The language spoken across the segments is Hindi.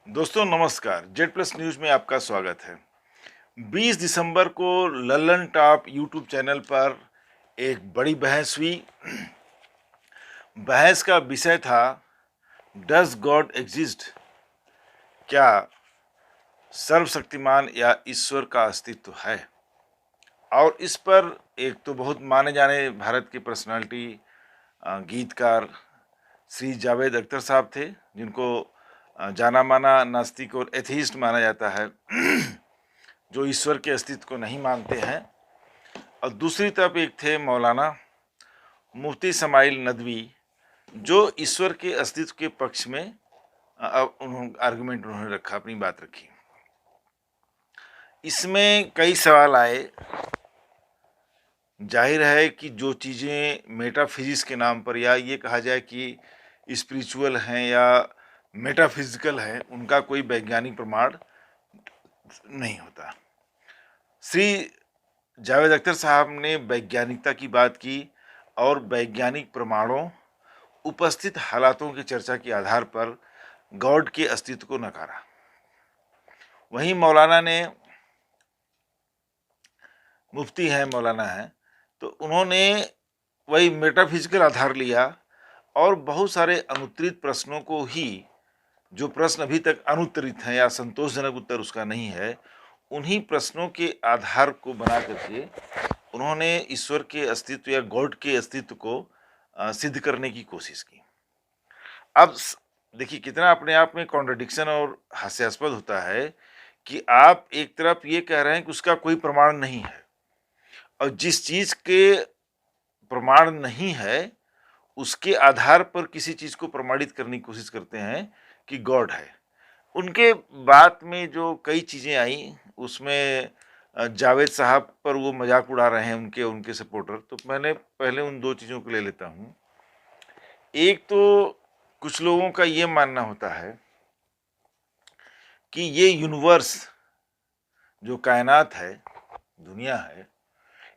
दोस्तों नमस्कार, जेड प्लस न्यूज में आपका स्वागत है। 20 दिसंबर को लल्लन टॉप यूट्यूब चैनल पर एक बड़ी बहस हुई। बहस का विषय था, डज गॉड एग्जिस्ट? क्या सर्वशक्तिमान या ईश्वर का अस्तित्व है? और इस पर एक तो बहुत माने जाने भारत की पर्सनालिटी, गीतकार श्री जावेद अख्तर साहब थे, जिनको जाना माना नास्तिक और एथीस्ट माना जाता है, जो ईश्वर के अस्तित्व को नहीं मानते हैं। और दूसरी तरफ एक थे मौलाना मुफ्ती समाइल नदवी, जो ईश्वर के अस्तित्व के पक्ष में उन्होंने आर्गुमेंट रखा, अपनी बात रखी। इसमें कई सवाल आए। जाहिर है कि जो चीज़ें मेटाफिजिक्स के नाम पर, या ये कहा जाए कि स्पिरिचुअल हैं या मेटाफिजिकल हैं, उनका कोई वैज्ञानिक प्रमाण नहीं होता। श्री जावेद अख्तर साहब ने वैज्ञानिकता की बात की और वैज्ञानिक प्रमाणों, उपस्थित हालातों की चर्चा के आधार पर गॉड के अस्तित्व को नकारा। वहीं मौलाना ने, मुफ्ती हैं, मौलाना हैं, तो उन्होंने वही मेटाफिजिकल आधार लिया और बहुत सारे अनुत्तरित प्रश्नों को ही, जो प्रश्न अभी तक अनुत्तरित हैं या संतोषजनक उत्तर उसका नहीं है, उन्हीं प्रश्नों के आधार को बना करके उन्होंने ईश्वर के अस्तित्व या गॉड के अस्तित्व को सिद्ध करने की कोशिश की। अब देखिए कितना अपने आप में कॉन्ट्रडिक्शन और हास्यास्पद होता है कि आप एक तरफ ये कह रहे हैं कि उसका कोई प्रमाण नहीं है, और जिस चीज के प्रमाण नहीं है उसके आधार पर किसी चीज को प्रमाणित करने की कोशिश करते हैं कि गॉड है। उनके बात में जो कई चीजें आई, उसमें जावेद साहब पर वो मजाक उड़ा रहे हैं, उनके उनके सपोर्टर। तो मैंने पहले उन दो चीजों को ले लेता हूँ। एक तो कुछ लोगों का ये मानना होता है कि ये यूनिवर्स, जो कायनात है, दुनिया है,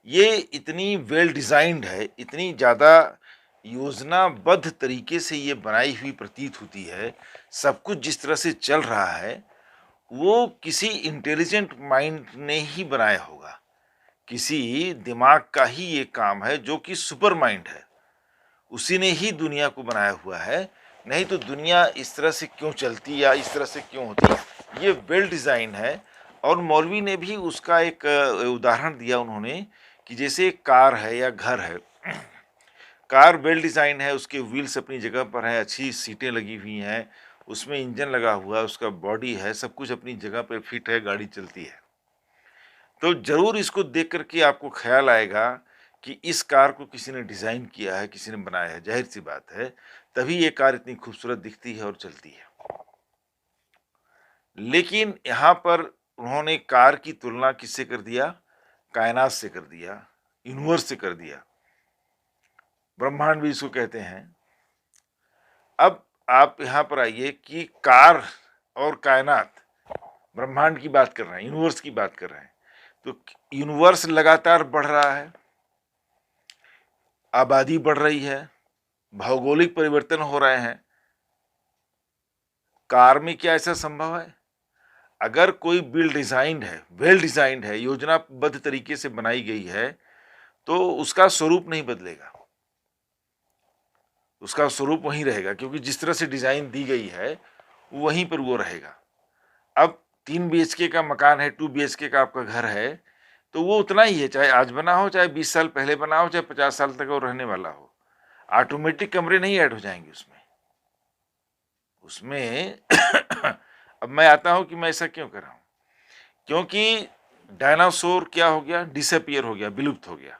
ये इतनी वेल डिजाइंड है, इतनी ज़्यादा योजनाबद्ध तरीके से ये बनाई हुई प्रतीत होती है। सब कुछ जिस तरह से चल रहा है वो किसी इंटेलिजेंट माइंड ने ही बनाया होगा, किसी दिमाग का ही ये काम है जो कि सुपर माइंड है, उसी ने ही दुनिया को बनाया हुआ है। नहीं तो दुनिया इस तरह से क्यों चलती या इस तरह से क्यों होती? ये वेल डिज़ाइन है। और मौलवी ने भी उसका एक उदाहरण दिया उन्होंने, कि जैसे एक कार है या घर है। कार वेल डिज़ाइन है, उसके व्हील्स अपनी जगह पर हैं, अच्छी सीटें लगी हुई हैं, उसमें इंजन लगा हुआ है, उसका बॉडी है, सब कुछ अपनी जगह पर फिट है, गाड़ी चलती है। तो जरूर इसको देख करके आपको ख्याल आएगा कि इस कार को किसी ने डिजाइन किया है, किसी ने बनाया है, जाहिर सी बात है, तभी ये कार इतनी खूबसूरत दिखती है और चलती है। लेकिन यहाँ पर उन्होंने कार की तुलना किससे कर दिया? कायनात से कर दिया, यूनिवर्स से कर दिया, ब्रह्मांड भी इसको कहते हैं। अब आप यहाँ पर आइए कि कार और कायनात, ब्रह्मांड की बात कर रहे हैं, यूनिवर्स की बात कर रहे हैं, तो यूनिवर्स लगातार बढ़ रहा है, आबादी बढ़ रही है, भौगोलिक परिवर्तन हो रहे हैं। कार में क्या ऐसा संभव है? अगर कोई बिल डिजाइंड है, वेल डिजाइंड है, योजनाबद्ध तरीके से बनाई गई है, तो उसका स्वरूप नहीं बदलेगा, उसका स्वरूप वहीं रहेगा, क्योंकि जिस तरह से डिजाइन दी गई है वहीं पर वो रहेगा। अब 3 BHK का मकान है, 2 BHK का आपका घर है, तो वो उतना ही है, चाहे आज बना हो, चाहे 20 साल पहले बना हो, चाहे 50 साल तक वो रहने वाला हो। ऑटोमेटिक कमरे नहीं ऐड हो जाएंगे उसमें। उसमें अब मैं आता हूं कि मैं ऐसा क्यों कर रहा हूं, क्योंकि डायनासोर क्या हो गया? डिसअपियर हो गया, विलुप्त हो गया,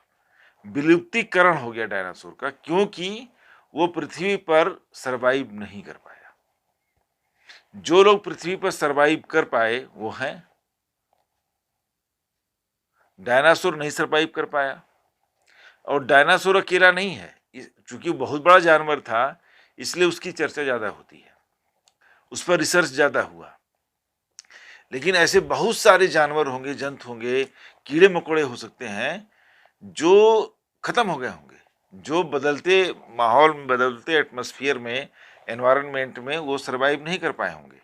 विलुप्तीकरण हो गया डायनासोर का, क्योंकि वो पृथ्वी पर सरवाइव नहीं कर पाया। जो लोग पृथ्वी पर सरवाइव कर पाए वो हैं, डायनासोर नहीं सरवाइव कर पाया। और डायनासोर अकेला नहीं है, चूंकि बहुत बड़ा जानवर था इसलिए उसकी चर्चा ज्यादा होती है, उस पर रिसर्च ज्यादा हुआ। लेकिन ऐसे बहुत सारे जानवर होंगे, जंतु होंगे, कीड़े मकोड़े हो सकते हैं जो खत्म हो गए होंगे, जो बदलते माहौल में, बदलते एटमॉस्फेयर में, एनवायरनमेंट में वो सरवाइव नहीं कर पाए होंगे।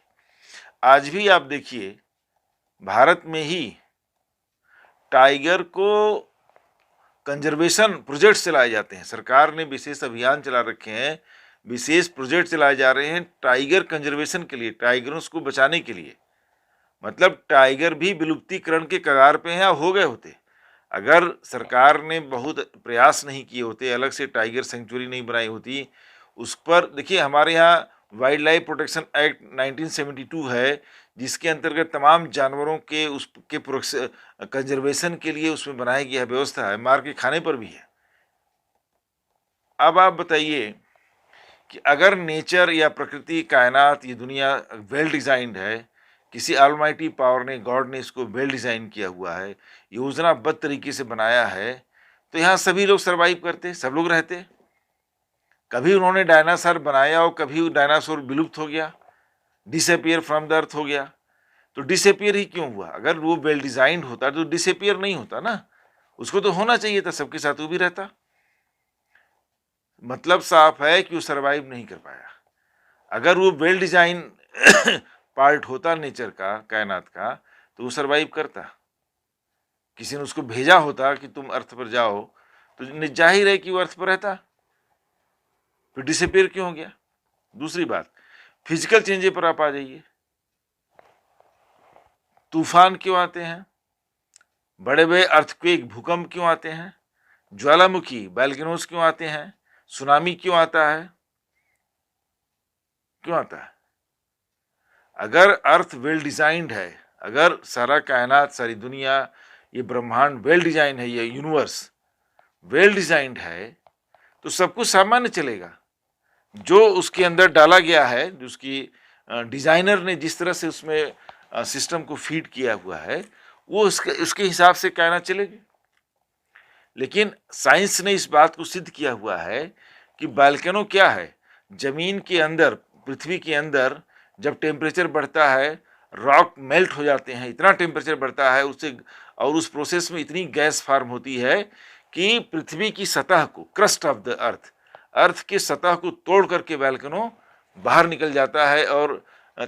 आज भी आप देखिए भारत में ही टाइगर को कंजर्वेशन प्रोजेक्ट चलाए जाते हैं, सरकार ने विशेष अभियान चला रखे हैं, विशेष प्रोजेक्ट चलाए जा रहे हैं टाइगर कंजर्वेशन के लिए, टाइगरों को बचाने के लिए। मतलब टाइगर भी विलुप्तीकरण के कगार पे हैं या हो गए होते अगर सरकार ने बहुत प्रयास नहीं किए होते, अलग से टाइगर सेंचुरी नहीं बनाई होती। उस पर देखिए हमारे यहाँ वाइल्ड लाइफ प्रोटेक्शन एक्ट 1972 है, जिसके अंतर्गत तमाम जानवरों के उसके कंजर्वेशन के लिए उसमें बनाया गया व्यवस्था है, मार के खाने पर भी है। अब आप बताइए कि अगर नेचर या प्रकृति, कायनात, ये दुनिया वेल डिजाइंड है, किसी ऑलमाइटी पावर ने, गॉड ने इसको वेल डिजाइन किया हुआ है, योजनाबद्ध तरीके से बनाया है, तो यहाँ सभी लोग सरवाइव करते, सब लोग रहते। कभी उन्होंने डायनासोर बनाया और कभी डायनासोर विलुप्त हो गया, डिसअपियर फ्रॉम द अर्थ हो गया, तो डिसअपियर ही क्यों हुआ? अगर वो वेल डिजाइंड होता तो डिसअपियर नहीं होता ना, उसको तो होना चाहिए था, सबके साथ वो भी रहता। मतलब साफ है कि वो सरवाइव नहीं कर पाया। अगर वो वेल डिजाइन पार्ट होता नेचर का, कायनात का, तो वो सरवाइव करता। किसी ने उसको भेजा होता कि तुम अर्थ पर जाओ, तो जाहिर है कि वो अर्थ पर रहता, फिर डिसअपियर क्यों हो गया? दूसरी बात, फिजिकल चेंजेस पर आप आ जाइए। तूफान क्यों आते हैं? बड़े बड़े अर्थक्वेक, भूकंप क्यों आते हैं? ज्वालामुखी, वोल्केनोज क्यों आते हैं? सुनामी क्यों आता है? क्यों आता है? अगर अर्थ वेल डिजाइंड है, अगर सारा कायनात, सारी दुनिया, ये ब्रह्मांड वेल डिजाइन है, ये यूनिवर्स वेल डिजाइंड है, तो सब कुछ सामान्य चलेगा। जो उसके अंदर डाला गया है, जो उसकी डिजाइनर ने जिस तरह से उसमें सिस्टम को फीड किया हुआ है, वो उसके हिसाब से कायनात चलेगी। लेकिन साइंस ने इस बात को सिद्ध किया हुआ है कि वोल्केनो क्या है, जमीन के अंदर, पृथ्वी के अंदर जब टेम्परेचर बढ़ता है, रॉक मेल्ट हो जाते हैं, इतना टेम्परेचर बढ़ता है उससे, और उस प्रोसेस में इतनी गैस फॉर्म होती है कि पृथ्वी की सतह को, क्रस्ट ऑफ द अर्थ, अर्थ की सतह को तोड़ करके वोल्केनो बाहर निकल जाता है और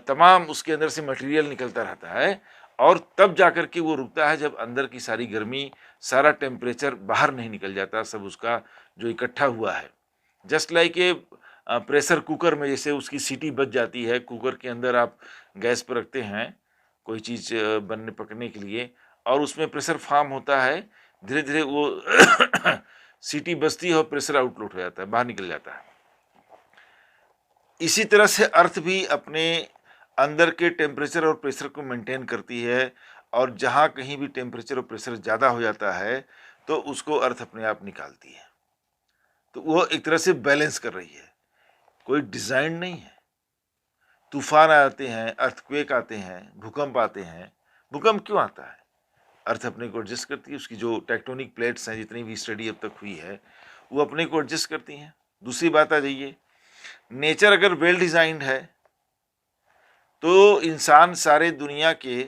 तमाम उसके अंदर से मटेरियल निकलता रहता है, और तब जाकर के वो रुकता है जब अंदर की सारी गर्मी, सारा टेम्परेचर बाहर नहीं निकल जाता, सब उसका जो इकट्ठा हुआ है। Just like a pressure cooker में जैसे उसकी सीटी बच जाती है, कुकर के अंदर आप गैस पर रखते हैं कोई चीज़ बनने पकने के लिए, और उसमें प्रेशर फॉर्म होता है, धीरे धीरे वो सीटी बजती है और प्रेशर आउटलेट हो जाता है, बाहर निकल जाता है। इसी तरह से अर्थ भी अपने अंदर के टेम्परेचर और प्रेशर को मेंटेन करती है, और जहाँ कहीं भी टेम्परेचर और प्रेशर ज़्यादा हो जाता है तो उसको अर्थ अपने आप निकालती है। तो वो एक तरह से बैलेंस कर रही है, कोई डिज़ाइन नहीं है। तूफान आते हैं, अर्थक्वेक आते हैं, भूकंप आते हैं। भूकंप क्यों आता है? अर्थ अपने को एडजस्ट करती है, उसकी जो टेक्टोनिक प्लेट्स हैं, जितनी भी स्टडी अब तक हुई है, वो अपने को एडजस्ट करती हैं। दूसरी बात आ जाइए, नेचर अगर वेल डिजाइंड है तो इंसान सारे दुनिया के,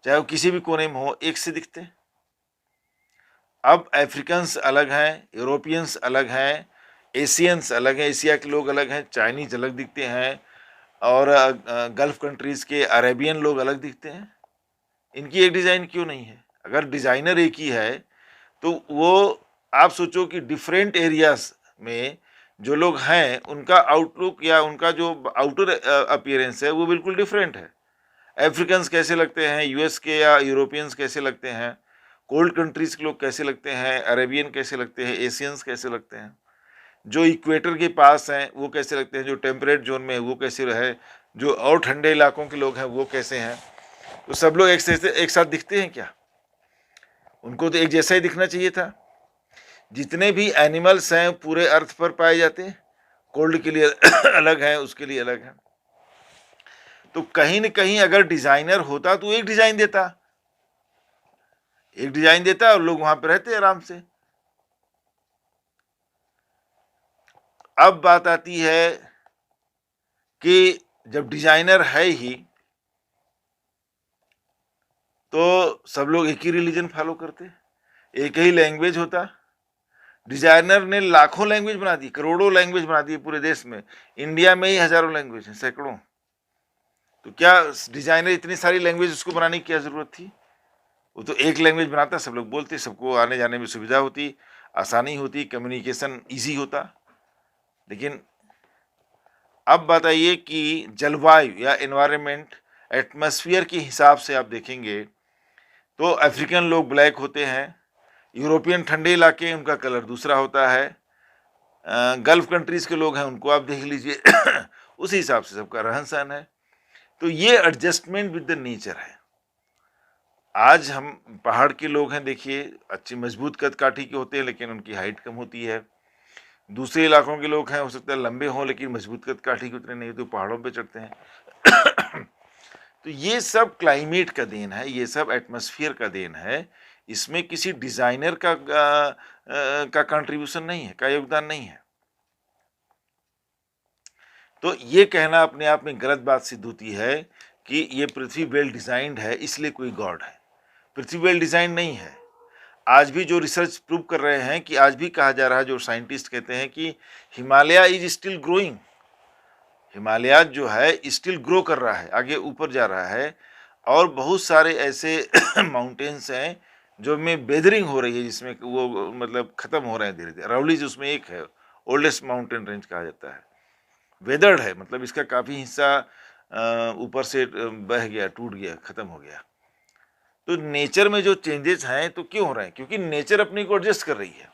चाहे वो किसी भी कोने में हो, एक से दिखते हैं। अब अफ्रीकन्स अलग हैं, यूरोपियंस अलग हैं, एशियंस अलग हैं, एशिया के लोग अलग हैं, चाइनीज अलग दिखते हैं, और गल्फ कंट्रीज के अरेबियन लोग अलग दिखते हैं। इनकी एक डिज़ाइन क्यों नहीं है? अगर डिज़ाइनर एक ही है तो वो, आप सोचो कि डिफरेंट एरियाज में जो लोग हैं उनका आउटलुक या उनका जो आउटर अपीयरेंस है वो बिल्कुल डिफरेंट है। अफ्रीकन्स कैसे लगते हैं, यूएस के या यूरोपियंस कैसे लगते हैं, कोल्ड कंट्रीज के लोग कैसे लगते हैं, अरेबियन कैसे लगते हैं, एशियंस कैसे लगते हैं, जो इक्वेटर के पास हैं वो कैसे लगते हैं, जो टेम्परेट जोन में है वो कैसे है, जो और ठंडे इलाकों के लोग हैं वो कैसे हैं। तो सब लोग एक साथ दिखते हैं क्या? उनको तो एक जैसा ही दिखना चाहिए था। जितने भी एनिमल्स हैं पूरे अर्थ पर पाए जाते हैं, कोल्ड के लिए अलग हैं, उसके लिए अलग हैं। तो कहीं न कहीं अगर डिजाइनर होता तो एक डिजाइन देता, एक डिजाइन देता और लोग वहां पर रहते आराम से। अब बात आती है कि जब डिजाइनर है ही तो सब लोग एक ही रिलीजन फॉलो करते, एक ही लैंग्वेज होता। डिजाइनर ने लाखों लैंग्वेज बना दी, करोड़ों लैंग्वेज बना दी पूरे देश में। इंडिया में ही हजारों लैंग्वेज हैं, सैकड़ों। तो क्या डिजाइनर इतनी सारी लैंग्वेज उसको बनाने की क्या जरूरत थी? वो तो एक लैंग्वेज बनाता, सब लोग बोलते, सबको आने जाने में सुविधा होती, आसानी होती, कम्युनिकेशन ईजी होता। लेकिन अब बताइए कि जलवायु या एनवायरनमेंट, एटमॉस्फेयर के हिसाब से आप देखेंगे तो अफ्रीकन लोग ब्लैक होते हैं, यूरोपियन ठंडे इलाके उनका कलर दूसरा होता है, गल्फ कंट्रीज के लोग हैं उनको आप देख लीजिए उसी हिसाब से सबका रहन सहन है। तो ये एडजस्टमेंट विद द नेचर है। आज हम पहाड़ के लोग हैं, देखिए अच्छी मजबूत कद काठी के होते हैं लेकिन उनकी हाइट कम होती है। दूसरे इलाकों के लोग हैं, हो सकता है लंबे हों लेकिन मजबूत कद काठी के उतने नहीं होते, पहाड़ों पे चढ़ते हैं तो ये सब क्लाइमेट का देन है, ये सब एटमॉस्फेयर का देन है। इसमें किसी डिजाइनर का कंट्रीब्यूशन नहीं है, का योगदान नहीं है। तो ये कहना अपने आप में गलत बात सिद्ध होती है कि ये पृथ्वी वेल डिजाइंड है इसलिए कोई गॉड है। पृथ्वी वेल डिजाइन नहीं है। आज भी जो रिसर्च प्रूव कर रहे हैं कि आज भी कहा जा रहा है, जो साइंटिस्ट कहते हैं कि Himalaya is still growing, Himalaya जो है स्टिल ग्रो कर रहा है, आगे ऊपर जा रहा है। और बहुत सारे ऐसे माउंटेन्स हैं जो में वेदरिंग हो रही है, जिसमें वो मतलब खत्म हो रहे हैं धीरे धीरे। अरावलीज उसमें एक है, ओल्डेस्ट माउंटेन रेंज कहा जाता है, वेदर्ड है, मतलब इसका काफी हिस्सा ऊपर से बह गया, टूट गया, खत्म हो गया। तो नेचर में जो चेंजेस हैं तो क्यों हो रहे हैं? क्योंकि नेचर अपने को एडजस्ट कर रही है।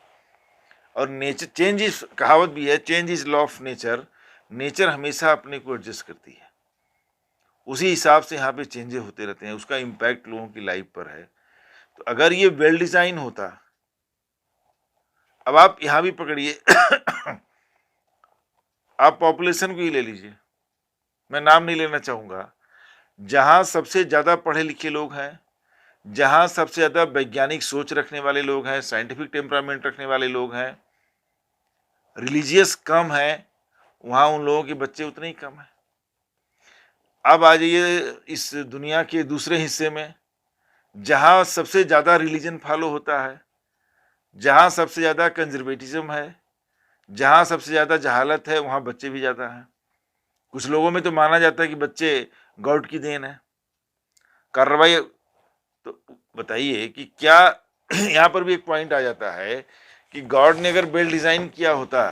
और नेचर चेंज इज, कहावत भी है, change is law of nature. Nature हमेशा अपने को एडजस्ट करती है, उसी हिसाब से यहाँ पे चेंजेस होते रहते हैं, उसका इम्पैक्ट लोगों की लाइफ पर है। तो अगर ये वेल डिजाइन होता, अब आप यहाँ भी पकड़िए आप पॉपुलेशन को ही ले लीजिए, मैं नाम नहीं लेना चाहूंगा, जहां सबसे ज्यादा पढ़े लिखे लोग हैं, जहां सबसे ज्यादा वैज्ञानिक सोच रखने वाले लोग हैं, साइंटिफिक टेम्परामेंट रखने वाले लोग हैं, रिलीजियस कम है, वहां उन लोगों के बच्चे उतने ही कम हैं। अब आ जाइए इस दुनिया के दूसरे हिस्से में, जहां सबसे ज्यादा रिलीजन फॉलो होता है, जहां सबसे ज्यादा कंजर्वेटिज्म है, जहां सबसे ज्यादा जहालत है, वहां बच्चे भी ज्यादा हैं। कुछ लोगों में तो माना जाता है कि बच्चे गॉड की देन है। कार्रवाई, तो बताइए कि क्या यहाँ पर भी एक पॉइंट आ जाता है कि गॉड ने अगर वेल डिजाइन किया होता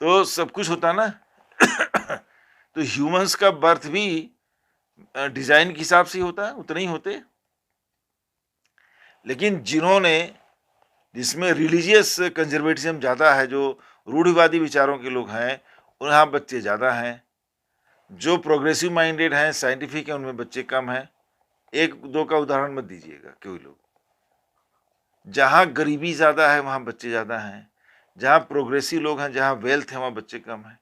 तो सब कुछ होता ना तो ह्यूमंस का बर्थ भी डिजाइन के हिसाब से होता है, उतने ही होते। लेकिन जिन्होंने, जिसमें रिलीजियस कंजर्वेटिज्म ज़्यादा है, जो रूढ़िवादी विचारों के लोग हैं, उन्हें बच्चे ज़्यादा हैं। जो प्रोग्रेसिव माइंडेड हैं, साइंटिफिक हैं, उनमें बच्चे कम हैं। एक दो का उदाहरण मत दीजिएगा कोई लोग। जहाँ गरीबी ज़्यादा है वहाँ बच्चे ज़्यादा हैं, जहाँ प्रोग्रेसिव लोग हैं, जहाँ वेल्थ है, वहाँ बच्चे कम हैं।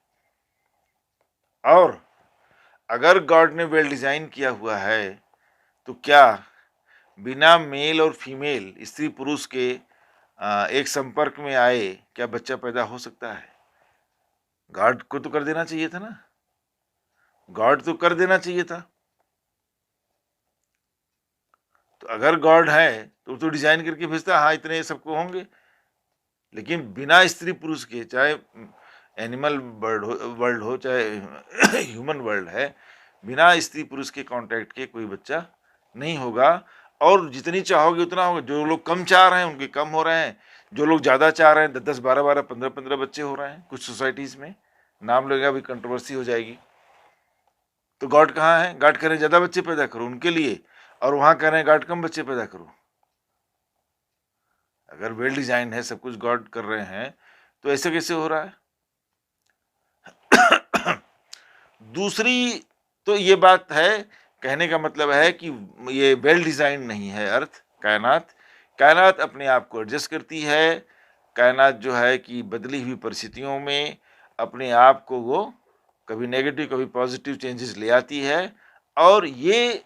और अगर गॉड ने वेल डिजाइन किया हुआ है तो क्या बिना मेल और फीमेल, स्त्री पुरुष के एक संपर्क में आए क्या बच्चा पैदा हो सकता है? गॉड को तो कर देना चाहिए था ना, गॉड तो कर देना चाहिए था। तो अगर गॉड है तो डिजाइन करके भेजता, हाँ इतने सबको होंगे। लेकिन बिना स्त्री पुरुष के, चाहे एनिमल वर्ल्ड हो चाहे ह्यूमन वर्ल्ड है, बिना स्त्री पुरुष के कांटेक्ट के कोई बच्चा नहीं होगा। और जितनी चाहोगे उतना होगा। जो लोग कम चाह रहे हैं उनके कम हो रहे हैं, जो लोग ज़्यादा चाह रहे हैं 10-10, 12-12, 15-15 बच्चे हो रहे हैं कुछ सोसाइटीज़ में। नाम लेगा भी कंट्रोवर्सी हो जाएगी। तो गॉड कहाँ है? गॉड कह रहे हैं ज़्यादा बच्चे पैदा करो उनके लिए, और वहाँ कह रहे हैं गॉड कम बच्चे पैदा करो। अगर वेल डिजाइन है, सब कुछ गॉड कर रहे हैं, तो ऐसे कैसे हो रहा है? दूसरी तो ये बात है, कहने का मतलब है कि ये वेल डिजाइन नहीं है अर्थ, कायनात। कायनात अपने आप को एडजस्ट करती है। कायनात जो है कि बदली हुई परिस्थितियों में अपने आप को वो कभी नेगेटिव कभी पॉजिटिव चेंजेस ले आती है। और ये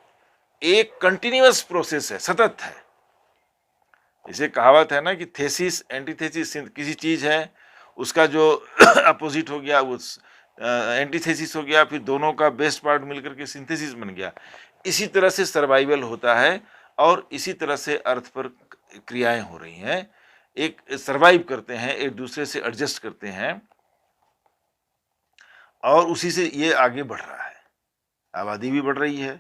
एक कंटिन्यूअस प्रोसेस है, सतत है। इसे कहावत है ना कि थेसिस एंटीथेसिस, किसी चीज है उसका जो अपोजिट हो गया वो एंटीथेसिस हो गया, फिर दोनों का बेस्ट पार्ट मिलकर के सिंथेसिस बन गया। इसी तरह से सर्वाइवल होता है और इसी तरह से अर्थ पर क्रियाएं हो रही हैं। एक सर्वाइव करते हैं, एक दूसरे से एडजस्ट करते हैं और उसी से ये आगे बढ़ रहा है। आबादी भी बढ़ रही है।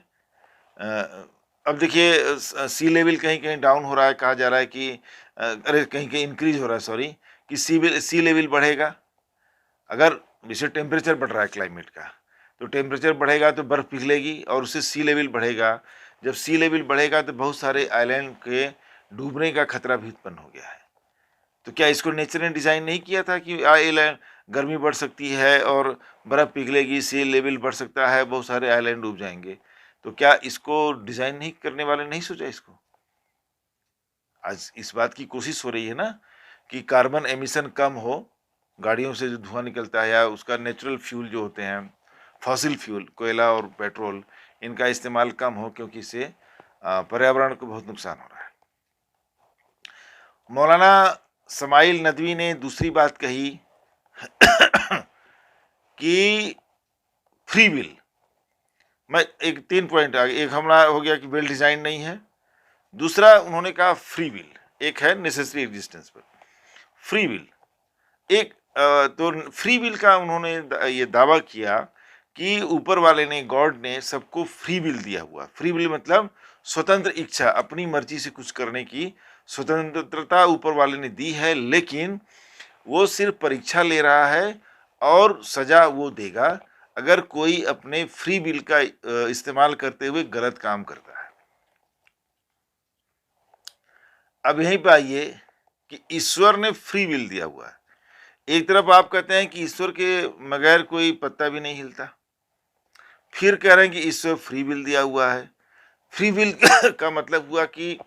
अब देखिए सी लेवल कहीं कहीं डाउन हो रहा है, कहा जा रहा है कि अरे कहीं कहीं इंक्रीज हो रहा है, सॉरी, कि सी लेवल बढ़ेगा। अगर जैसे टेम्परेचर बढ़ रहा है क्लाइमेट का, तो टेम्परेचर बढ़ेगा तो बर्फ़ पिघलेगी और उससे सी लेवल बढ़ेगा। जब सी लेवल बढ़ेगा तो बहुत सारे आइलैंड के डूबने का खतरा भी उत्पन्न हो गया है। तो क्या इसको नेचर ने डिज़ाइन नहीं किया था कि आइलैंड गर्मी बढ़ सकती है और बर्फ़ पिघलेगी, सी लेवल बढ़ सकता है, बहुत सारे आइलैंड डूब जाएंगे? तो क्या इसको डिज़ाइन नहीं करने वाले नहीं सोचा इसको? आज इस बात की कोशिश हो रही है ना कि कार्बन एमिशन कम हो, गाड़ियों से जो धुआं निकलता है या उसका नेचुरल फ्यूल जो होते हैं, फॉसिल फ्यूल, कोयला और पेट्रोल, इनका इस्तेमाल कम हो, क्योंकि इससे पर्यावरण को बहुत नुकसान हो रहा है। मौलाना समाइल नदवी ने दूसरी बात कही कि फ्री विल, मैं एक 3 पॉइंट आ गए, एक हमारा हो गया कि वेल डिजाइन नहीं है, दूसरा उन्होंने कहा फ्री विल, एक है नेसेसरी एग्जिस्टेंस पर फ्री विल। एक तो फ्री विल का उन्होंने ये दावा किया कि ऊपर वाले ने, गॉड ने सबको फ्री विल दिया हुआ। फ्री विल मतलब स्वतंत्र इच्छा, अपनी मर्जी से कुछ करने की स्वतंत्रता ऊपर वाले ने दी है, लेकिन वो सिर्फ परीक्षा ले रहा है और सजा वो देगा अगर कोई अपने फ्री विल का इस्तेमाल करते हुए गलत काम करता है। अब यहीं पे आइए कि ईश्वर ने फ्री विल दिया हुआ है। एक तरफ आप कहते हैं कि ईश्वर के बगैर कोई पत्ता भी नहीं हिलता, फिर कह रहे हैं कि ईश्वर फ्री विल दिया हुआ है। फ्री विल का मतलब हुआ कि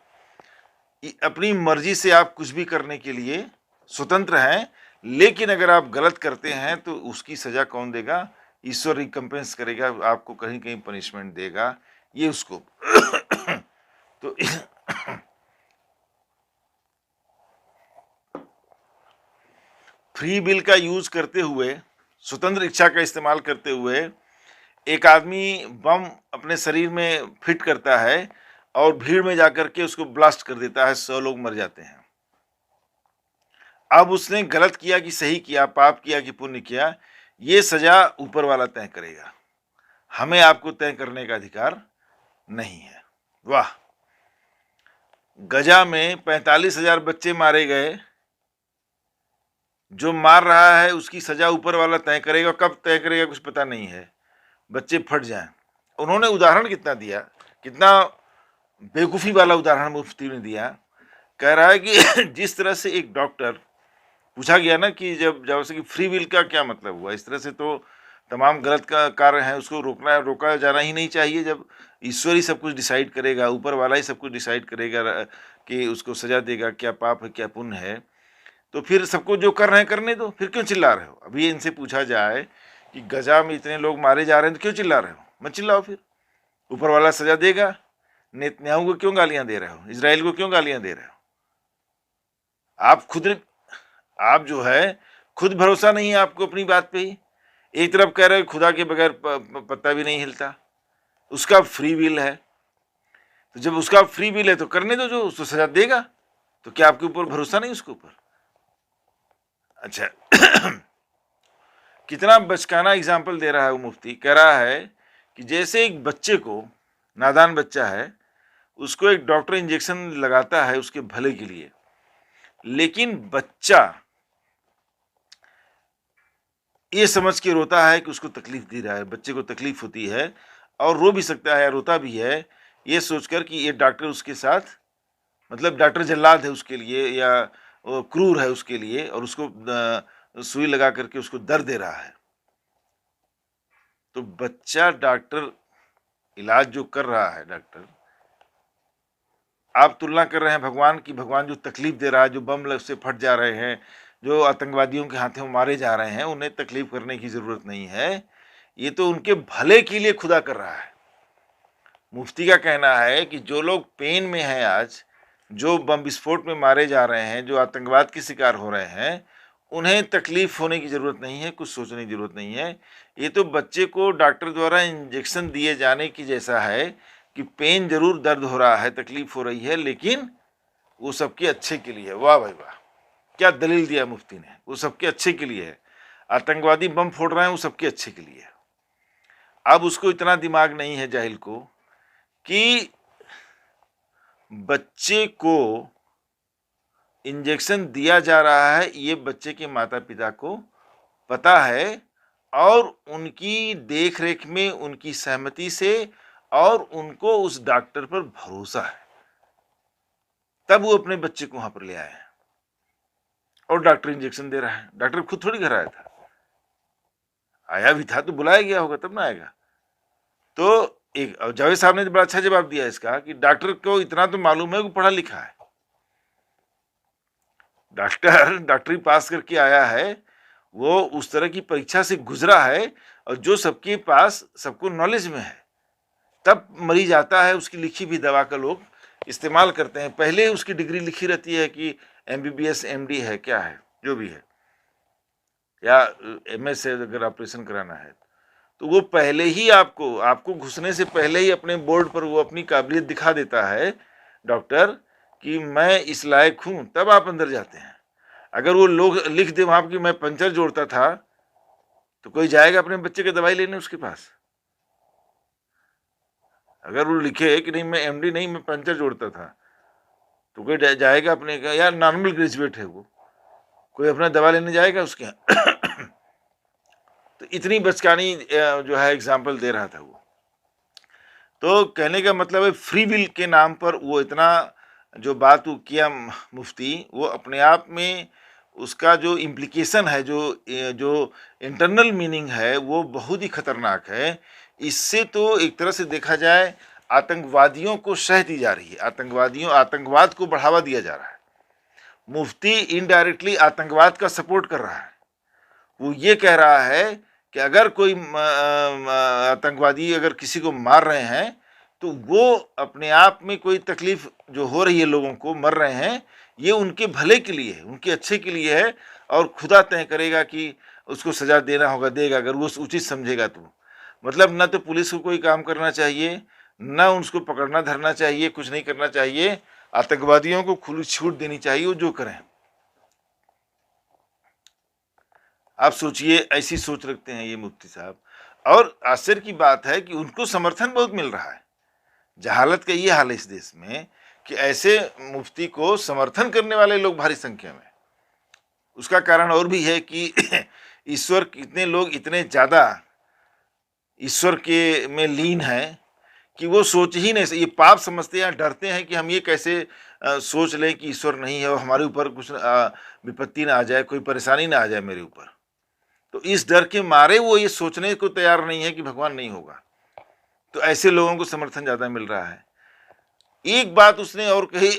अपनी मर्जी से आप कुछ भी करने के लिए स्वतंत्र हैं, लेकिन अगर आप गलत करते हैं तो उसकी सजा कौन देगा? ईश्वर रिकम्पेंस करेगा, आपको कहीं कहीं पनिशमेंट देगा, ये उसको तो फ्री विल का यूज करते हुए, स्वतंत्र इच्छा का इस्तेमाल करते हुए एक आदमी बम अपने शरीर में फिट करता है और भीड़ में जाकर के उसको ब्लास्ट कर देता है, 100 लोग मर जाते हैं। अब उसने गलत किया कि सही किया, पाप किया कि पुण्य किया, ये सजा ऊपर वाला तय करेगा, हमें आपको तय करने का अधिकार नहीं है। वाह, गजा में 45,000 बच्चे मारे गए, जो मार रहा है उसकी सजा ऊपर वाला तय करेगा, कब तय करेगा कुछ पता नहीं है, बच्चे फट जाएं। उन्होंने उदाहरण कितना दिया, कितना बेवकूफ़ी वाला उदाहरण मुफ्ती ने दिया। कह रहा है कि जिस तरह से एक डॉक्टर, पूछा गया ना कि जब से कि फ्री विल का क्या मतलब हुआ, इस तरह से तो तमाम गलत का कार्य है उसको रोका जाना ही नहीं चाहिए। जब ईश्वर ही सब कुछ डिसाइड करेगा, ऊपर वाला ही सब कुछ डिसाइड करेगा कि उसको सजा देगा, क्या पाप है क्या पुण्य है, तो फिर सबको जो कर रहे हैं करने दो, फिर क्यों चिल्ला रहे हो? अभी इनसे पूछा जाए कि गजा में इतने लोग मारे जा रहे हैं तो क्यों चिल्ला रहे हो? मत चिल्लाओ, फिर ऊपर वाला सजा देगा। नेतन्याहू को क्यों गालियां दे रहे हो? इजराइल को क्यों गालियां दे रहे हो? आप जो है खुद भरोसा नहीं है आपको अपनी बात पे ही। एक तरफ कह रहे हो खुदा के बगैर पत्ता भी नहीं हिलता, उसका फ्री विल है, तो जब उसका फ्री विल है तो करने दो, जो उसको सजा देगा। तो क्या आपके ऊपर भरोसा नहीं उसके ऊपर? अच्छा कितना बचकाना एग्जाम्पल दे रहा है वो मुफ्ती। कह रहा है कि जैसे एक बच्चे को, नादान बच्चा है, उसको एक डॉक्टर इंजेक्शन लगाता है उसके भले के लिए, लेकिन बच्चा ये समझ के रोता है कि उसको तकलीफ दे रहा है, बच्चे को तकलीफ होती है और रो भी सकता है, रोता भी है, ये सोचकर कि ये डॉक्टर उसके साथ, मतलब डॉक्टर जल्लाद है उसके लिए या क्रूर है उसके लिए, और उसको सुई लगा करके उसको दर्द दे रहा है। तो बच्चा डॉक्टर इलाज जो कर रहा है, डॉक्टर, आप तुलना कर रहे हैं भगवान की, भगवान जो तकलीफ दे रहा है, जो बम से फट जा रहे हैं, जो आतंकवादियों के हाथों मारे जा रहे हैं, उन्हें तकलीफ करने की जरूरत नहीं है, ये तो उनके भले के लिए खुदा कर रहा है। मुफ्ती का कहना है कि जो लोग पेन में हैं आज, जो बम विस्फोट में मारे जा रहे हैं, जो आतंकवाद के शिकार हो रहे हैं, उन्हें तकलीफ होने की ज़रूरत नहीं है, कुछ सोचने की ज़रूरत नहीं है। ये तो बच्चे को डॉक्टर द्वारा इंजेक्शन दिए जाने की जैसा है कि पेन जरूर, दर्द हो रहा है, तकलीफ हो रही है, लेकिन वो सबके अच्छे के लिए है। वाह भाई वाह, क्या दलील दिया मुफ्ती ने, वो सबके अच्छे के लिए है। आतंकवादी बम फोड़ रहे हैं, वो सबके अच्छे के लिए है। अब उसको इतना दिमाग नहीं है जाहिल को कि बच्चे को इंजेक्शन दिया जा रहा है, ये बच्चे के माता पिता को पता है और उनकी देख रेख में, उनकी सहमति से और उनको उस डॉक्टर पर भरोसा है, तब वो अपने बच्चे को वहां पर ले आए हैं और डॉक्टर इंजेक्शन दे रहा है। डॉक्टर खुद थोड़ी घर आया था, आया भी था तो बुलाया गया होगा तब ना आएगा। तो एक जावेद साहब ने बड़ा अच्छा जवाब दिया इसका कि डॉक्टर को इतना तो मालूम है कि पढ़ा लिखा है, डॉक्टर डॉक्टरी पास करके आया है, वो उस तरह की परीक्षा से गुजरा है और जो सबके पास सबको नॉलेज में है, तब मरीज आता है, उसकी लिखी भी दवा का लोग इस्तेमाल करते हैं। पहले उसकी डिग्री लिखी रहती है कि MBBS MD है, क्या है जो भी है, या MS है अगर ऑपरेशन कराना है, तो वो पहले ही आपको घुसने से पहले ही अपने बोर्ड पर वो अपनी काबिलियत दिखा देता है डॉक्टर कि मैं इस लायक हूं, तब आप अंदर जाते हैं। अगर वो लोग लिख दे वहां कि मैं पंचर जोड़ता था, तो कोई जाएगा अपने बच्चे की दवाई लेने उसके पास? अगर वो लिखे कि नहीं मैं MD नहीं, मैं पंचर जोड़ता था, तो कोई जाएगा अपने का, यार नॉर्मल ग्रेजुएट है वो, कोई अपना दवा लेने जाएगा उसके यहाँ? तो इतनी बचकानी जो है एग्जाम्पल दे रहा था वो। तो कहने का मतलब है फ्री विल के नाम पर वो इतना जो बात वो किया मुफ्ती, वो अपने आप में उसका जो इम्प्लीकेशन है, जो इंटरनल मीनिंग है, वो बहुत ही खतरनाक है। इससे तो एक तरह से देखा जाए आतंकवादियों को शह दी जा रही है, आतंकवाद को बढ़ावा दिया जा रहा है। मुफ्ती इनडायरेक्टली आतंकवाद का सपोर्ट कर रहा है। वो ये कह रहा है कि अगर कोई आतंकवादी अगर किसी को मार रहे हैं तो वो अपने आप में कोई तकलीफ जो हो रही है, लोगों को मर रहे हैं, ये उनके भले के लिए है, उनके अच्छे के लिए है, और खुदा तय करेगा कि उसको सजा देना होगा, देगा अगर वो उचित समझेगा तो। मतलब न तो पुलिस को कोई काम करना चाहिए, न उसको पकड़ना धरना चाहिए, कुछ नहीं करना चाहिए, आतंकवादियों को खुली छूट देनी चाहिए, वो जो करें। आप सोचिए, ऐसी सोच रखते हैं ये मुफ्ती साहब। और आश्चर्य की बात है कि उनको समर्थन बहुत मिल रहा है। जहालत का ये हाल है इस देश में कि ऐसे मुफ्ती को समर्थन करने वाले लोग भारी संख्या में। उसका कारण और भी है कि ईश्वर, कितने लोग इतने ज्यादा ईश्वर के में लीन है कि वो सोच ही नहीं, ये पाप समझते हैं, डरते हैं कि हम ये कैसे सोच लें कि ईश्वर नहीं है और हमारे ऊपर कुछ विपत्ति ना आ जाए, कोई परेशानी ना आ जाए मेरे ऊपर। तो इस डर के मारे वो ये सोचने को तैयार नहीं है कि भगवान नहीं होगा। तो ऐसे लोगों को समर्थन ज्यादा मिल रहा है। एक बात उसने और कही,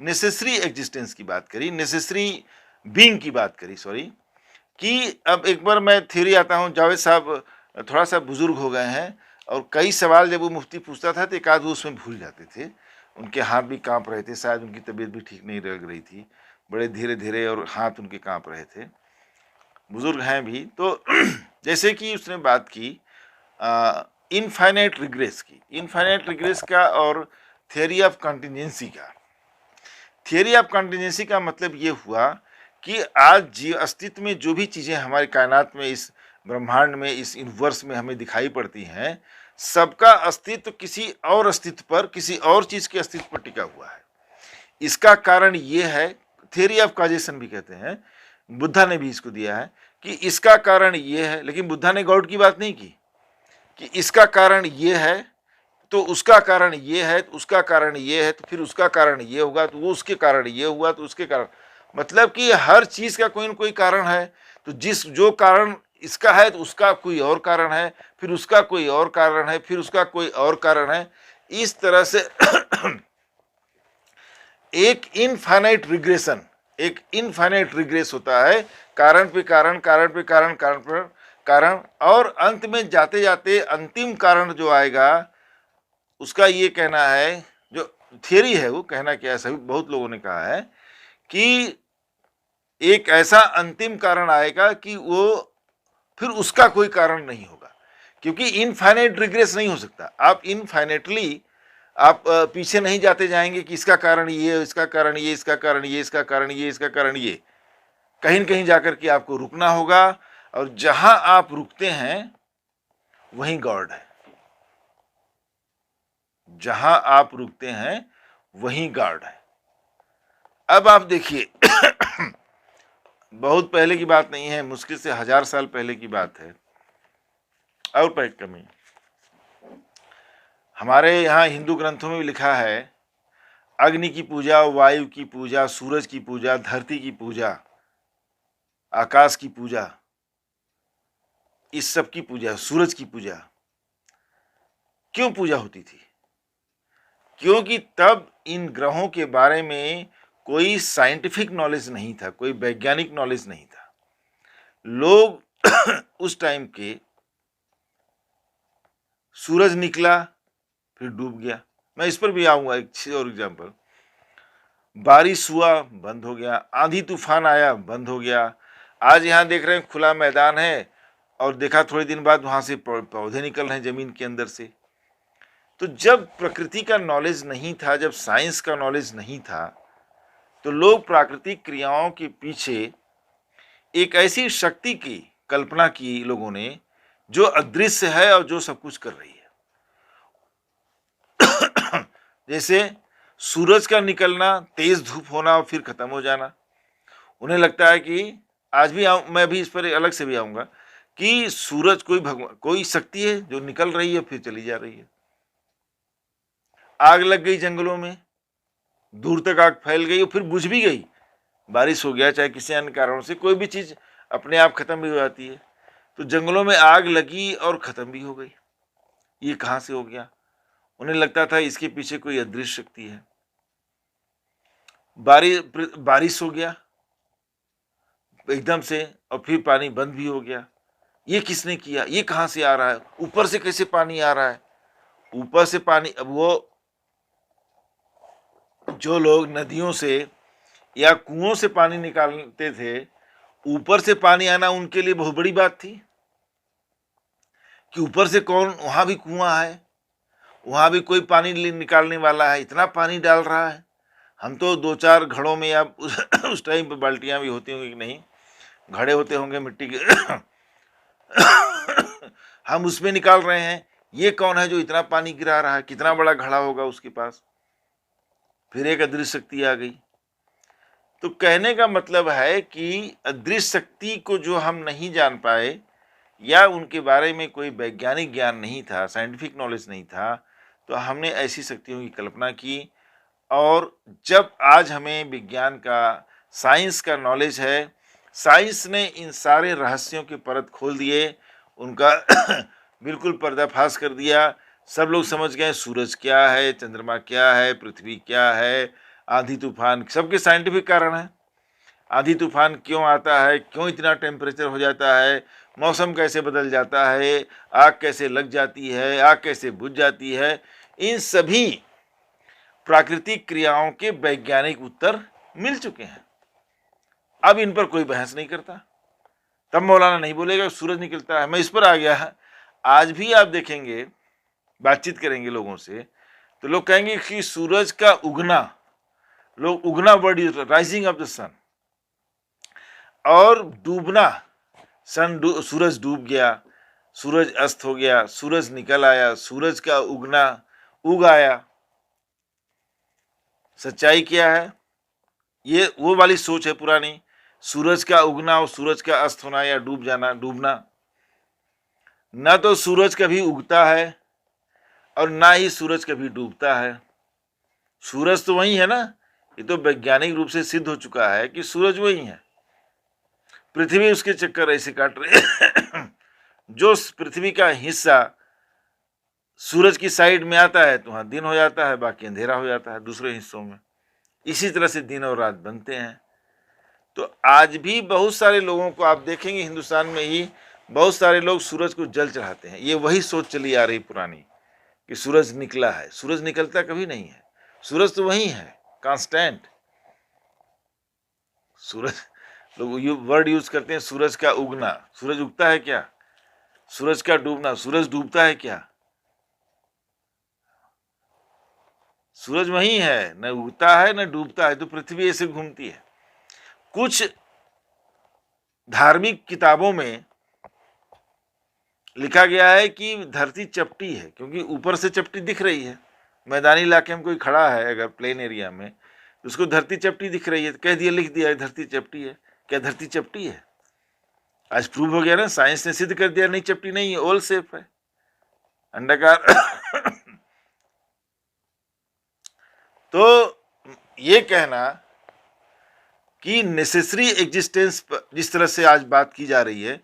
नेसेसरी एग्जिस्टेंस की बात करी, नेसेसरी बीइंग की बात करी, सॉरी, कि अब एक बार मैं थ्योरी आता हूँ, जावेद साहब थोड़ा सा बुजुर्ग हो गए हैं और कई सवाल जब वो मुफ्ती पूछता था तो एक आध वो उसमें भूल जाते थे, उनके हाथ भी कांप रहे थे, शायद उनकी तबीयत भी ठीक नहीं लग रही थी, बड़े धीरे धीरे और हाथ उनके कांप रहे थे, बुजुर्ग हैं भी। तो जैसे कि उसने बात की इनफाइनाइट रिग्रेस की, इनफाइनाइट रिग्रेस का और थियरी ऑफ कंटिजेंसी का। थियरी ऑफ कंटिजेंसी का मतलब ये हुआ कि आज जीव अस्तित्व में जो भी चीज़ें हमारे कायनात में, इस ब्रह्मांड में, इस यूनिवर्स में हमें दिखाई पड़ती हैं, सबका अस्तित्व किसी और अस्तित्व पर, किसी और चीज़ के अस्तित्व पर टिका हुआ है। इसका कारण ये है, थियरी ऑफ कॉजेशन भी कहते हैं, बुद्धा ने भी इसको दिया है कि इसका कारण ये है, लेकिन बुद्धा ने गॉड की बात नहीं की कि इसका कारण ये है तो उसका कारण ये है, तो उसका कारण ये है, तो फिर उसका कारण ये होगा, तो वो उसके कारण ये हुआ, तो उसके कारण, मतलब कि हर चीज का कोई ना कोई कारण है। तो जो कारण इसका है तो उसका कोई और कारण है, फिर उसका कोई और कारण है, फिर उसका कोई और कारण है। इस तरह से एक इनफाइनाइट रिग्रेशन, एक इनफाइनाइट रिग्रेस होता है, कारण पे कारण, कारण पे कारण, कारण पर कारण, और अंत में जाते जाते अंतिम कारण जो आएगा, उसका ये कहना है, जो थियरी है वो कहना क्या है, सभी बहुत लोगों ने कहा है कि एक ऐसा अंतिम कारण आएगा कि वो फिर उसका कोई कारण नहीं होगा, क्योंकि इनफाइनाइट रिग्रेस नहीं हो सकता। आप इनफाइनाइटली आप पीछे नहीं जाते जाएंगे कि इसका कारण ये, इसका कारण ये, इसका कारण ये, इसका कारण ये, इसका कारण ये। कहीं न कहीं जाकर के आपको रुकना होगा, और जहां आप रुकते हैं वहीं गॉड है। जहां आप रुकते हैं वहीं गॉड है। अब आप देखिए बहुत पहले की बात नहीं है, मुश्किल से 1000 साल पहले की बात है। और पर कमी हमारे यहाँ हिंदू ग्रंथों में भी लिखा है, अग्नि की पूजा, वायु की पूजा, सूरज की पूजा, धरती की पूजा, आकाश की पूजा, इस सब की पूजा, सूरज की पूजा। क्यों पूजा होती थी? क्योंकि तब इन ग्रहों के बारे में कोई साइंटिफिक नॉलेज नहीं था, कोई वैज्ञानिक नॉलेज नहीं था। लोग उस टाइम के सूरज निकला फिर डूब गया। मैं इस पर भी आऊंगा, एक और एग्जांपल। बारिश हुआ बंद हो गया, आंधी तूफान आया बंद हो गया। आज यहाँ देख रहे हैं खुला मैदान है और देखा थोड़े दिन बाद वहां से पौधे निकल रहे हैं जमीन के अंदर से। तो जब प्रकृति का नॉलेज नहीं था, जब साइंस का नॉलेज नहीं था, तो लोग प्राकृतिक क्रियाओं के पीछे एक ऐसी शक्ति की कल्पना की लोगों ने जो अदृश्य है और जो सब कुछ कर रही है। जैसे सूरज का निकलना, तेज धूप होना और फिर खत्म हो जाना। उन्हें लगता है कि आज भी मैं भी इस पर अलग से भी आऊंगा कि सूरज कोई भगवान, कोई शक्ति है जो निकल रही है फिर चली जा रही है। आग लग गई जंगलों में, दूर तक आग फैल गई और फिर बुझ भी गई। बारिश हो गया, चाहे किसी अन्य कारणों से कोई भी चीज अपने आप खत्म भी हो जाती है। तो जंगलों में आग लगी और खत्म भी हो गई। ये कहां से हो गया? उन्हें लगता था इसके पीछे कोई अदृश्य शक्ति है। बारिश हो गया एकदम से और फिर पानी बंद भी हो गया। ये किसने किया? ये कहां से आ रहा है? ऊपर से कैसे पानी आ रहा है? ऊपर से पानी, अब वो जो लोग नदियों से या कुओं से पानी निकालते थे, ऊपर से पानी आना उनके लिए बहुत बड़ी बात थी कि ऊपर से कौन, वहां भी कुआं है, वहां भी कोई पानी निकालने वाला है, इतना पानी डाल रहा है। हम तो 2-4 घड़ों में या उस टाइम पे बाल्टियां भी होती होंगी कि नहीं, घड़े होते होंगे मिट्टी के हम उसमें निकाल रहे हैं। ये कौन है जो इतना पानी गिरा रहा है? कितना बड़ा घड़ा होगा उसके पास? फिर एक अदृश्य शक्ति आ गई। तो कहने का मतलब है कि अदृश्य शक्ति को जो हम नहीं जान पाए या उनके बारे में कोई वैज्ञानिक ज्ञान नहीं था, साइंटिफिक नॉलेज नहीं था, तो हमने ऐसी शक्तियों की कल्पना की। और जब आज हमें विज्ञान का, साइंस का नॉलेज है, साइंस ने इन सारे रहस्यों के परत खोल दिए, उनका बिल्कुल पर्दाफाश कर दिया। सब लोग समझ गए सूरज क्या है, चंद्रमा क्या है, पृथ्वी क्या है, आंधी तूफान सबके साइंटिफिक कारण है। आंधी तूफान क्यों आता है, क्यों इतना टेम्परेचर हो जाता है, मौसम कैसे बदल जाता है, आग कैसे लग जाती है, आग कैसे बुझ जाती है, इन सभी प्राकृतिक क्रियाओं के वैज्ञानिक उत्तर मिल चुके हैं। अब इन पर कोई बहस नहीं करता। तब मौलाना नहीं बोलेगा सूरज निकलता है, मैं इस पर आ गया। आज भी आप देखेंगे, बातचीत करेंगे लोगों से, तो लोग कहेंगे कि सूरज का उगना, लोग उगना word use, rising of the sun, और डूबना, सूरज डूब गया, सूरज अस्त हो गया, सूरज निकल आया, सूरज का उगना, उग आया। सच्चाई क्या है? ये वो वाली सोच है पुरानी, सूरज का उगना और सूरज का अस्त होना या डूब जाना, डूबना। ना तो सूरज कभी उगता है और ना ही सूरज कभी डूबता है। सूरज तो वही है ना, ये तो वैज्ञानिक रूप से सिद्ध हो चुका है कि सूरज वही है। पृथ्वी उसके चक्कर ऐसे काट रही जो पृथ्वी का हिस्सा सूरज की साइड में आता है तो वहां दिन हो जाता है, बाकी अंधेरा हो जाता है दूसरे हिस्सों में। इसी तरह से दिन और रात बनते हैं। तो आज भी बहुत सारे लोगों को आप देखेंगे, हिंदुस्तान में ही बहुत सारे लोग सूरज को जल चढ़ाते हैं। ये वही सोच चली आ रही पुरानी कि सूरज निकला है। सूरज निकलता कभी नहीं है, सूरज तो वही है, कांस्टेंट। सूरज, लोग वर्ड यूज करते हैं सूरज का उगना। सूरज उगता है क्या? सूरज का डूबना, सूरज डूबता है क्या? सूरज वही है, न उगता है न डूबता है। तो पृथ्वी ऐसे घूमती है। कुछ धार्मिक किताबों में लिखा गया है कि धरती चपटी है, क्योंकि ऊपर से चपटी दिख रही है। मैदानी इलाके में कोई खड़ा है अगर प्लेन एरिया में, तो उसको धरती चपटी दिख रही है, तो कह दिया, लिख दिया है धरती चपटी है। क्या धरती चपटी है? आज प्रूव हो गया ना, साइंस ने सिद्ध कर दिया नहीं, चपटी नहीं है, ओल शेप है, अंडाकार। तो ये कहना कि नेसेसरी एग्जिस्टेंस जिस तरह से आज बात की जा रही है,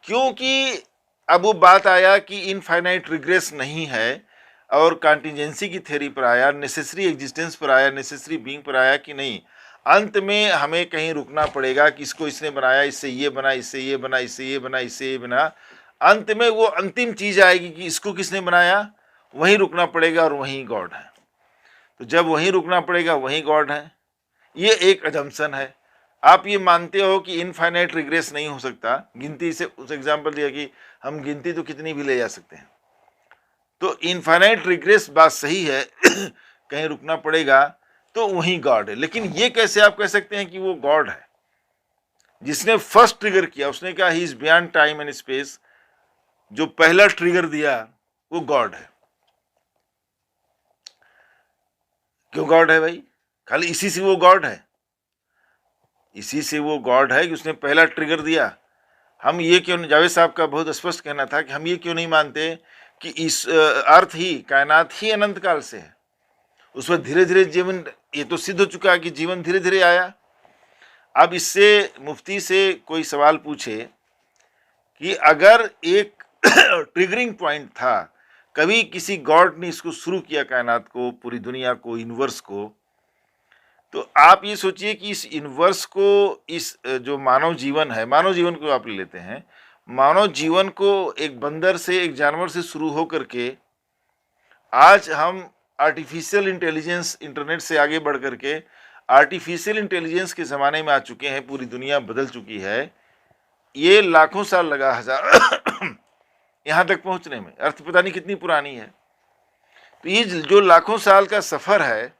क्योंकि अब वो बात आया कि इनफाइनाइट रिग्रेस नहीं है, और कॉन्टिजेंसी की थ्योरी पर आया, नेसेसरी एग्जिस्टेंस पर आया, नेसेसरी बीइंग पर आया कि नहीं, अंत में हमें कहीं रुकना पड़ेगा कि इसको इसने बनाया, इससे ये बना, इससे ये बना, इससे ये बना, इससे ये बना, अंत में वो अंतिम चीज आएगी कि इसको किसने बनाया, वहीं रुकना पड़ेगा और वहीं गॉड है। तो जब वहीं रुकना पड़ेगा वहीं गॉड है, ये एक अजम्पशन है। आप ये मानते हो कि इनफाइनाइट रिग्रेस नहीं हो सकता, गिनती से उस एग्जाम्पल दिया कि हम गिनती तो कितनी भी ले जा सकते हैं, तो इनफाइनाइट रिग्रेस बात सही है। कहीं रुकना पड़ेगा तो वहीं गॉड है। लेकिन ये कैसे आप कह सकते हैं कि वो गॉड है? जिसने फर्स्ट ट्रिगर किया उसने कहा he is beyond time and space, जो पहला ट्रिगर दिया वो गॉड है। क्यों गॉड है भाई? खाली इसी से वो गॉड है? इसी से वो गॉड है कि उसने पहला ट्रिगर दिया। हम ये क्यों, जावेद साहब का बहुत स्पष्ट कहना था कि हम ये क्यों नहीं मानते कि इस अर्थ ही, कायनात ही अनंत काल से है, उस पर धीरे धीरे जीवन, ये तो सिद्ध हो चुका है कि जीवन धीरे धीरे आया। अब इससे मुफ्ती से कोई सवाल पूछे कि अगर एक ट्रिगरिंग पॉइंट था, कभी किसी गॉड ने इसको शुरू किया, कायनात को, पूरी दुनिया को, यूनिवर्स को, तो आप ये सोचिए कि इस यूनिवर्स को, इस जो मानव जीवन है, मानव जीवन को आप ले लेते हैं, मानव जीवन को एक बंदर से, एक जानवर से शुरू हो करके आज हम आर्टिफिशियल इंटेलिजेंस, इंटरनेट से आगे बढ़ करके आर्टिफिशियल इंटेलिजेंस के ज़माने में आ चुके हैं, पूरी दुनिया बदल चुकी है। ये लाखों साल लगा, हजार यहाँ तक पहुँचने में, अर्थ पता नहीं कितनी पुरानी है। तो ये जो लाखों साल का सफ़र है,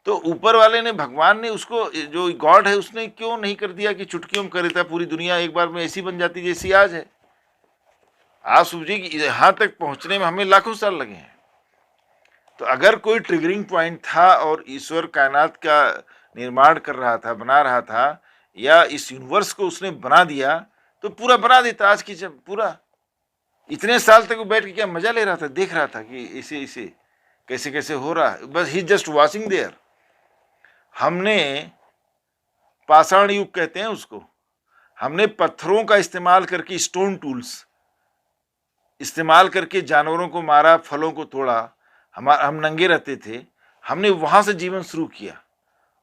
तो ऊपर वाले ने, भगवान ने उसको, जो गॉड है, उसने क्यों नहीं कर दिया कि चुटकियों में कर देता, पूरी दुनिया एक बार में ऐसी बन जाती जैसी आज है? आप समझिए कि यहाँ तक पहुँचने में हमें लाखों साल लगे हैं। तो अगर कोई ट्रिगरिंग पॉइंट था और ईश्वर कायनात का निर्माण कर रहा था, बना रहा था, या इस यूनिवर्स को उसने बना दिया, तो पूरा बना देता आज की, जब पूरा इतने साल तक वो बैठ के क्या मजा ले रहा था, देख रहा था कि इसे इसे कैसे कैसे हो रहा है, बस ही जस्ट वॉचिंग देयर। हमने पाषाण युग कहते हैं उसको, हमने पत्थरों का इस्तेमाल करके, स्टोन टूल्स इस्तेमाल करके जानवरों को मारा, फलों को तोड़ा, हम नंगे रहते थे, हमने वहां से जीवन शुरू किया,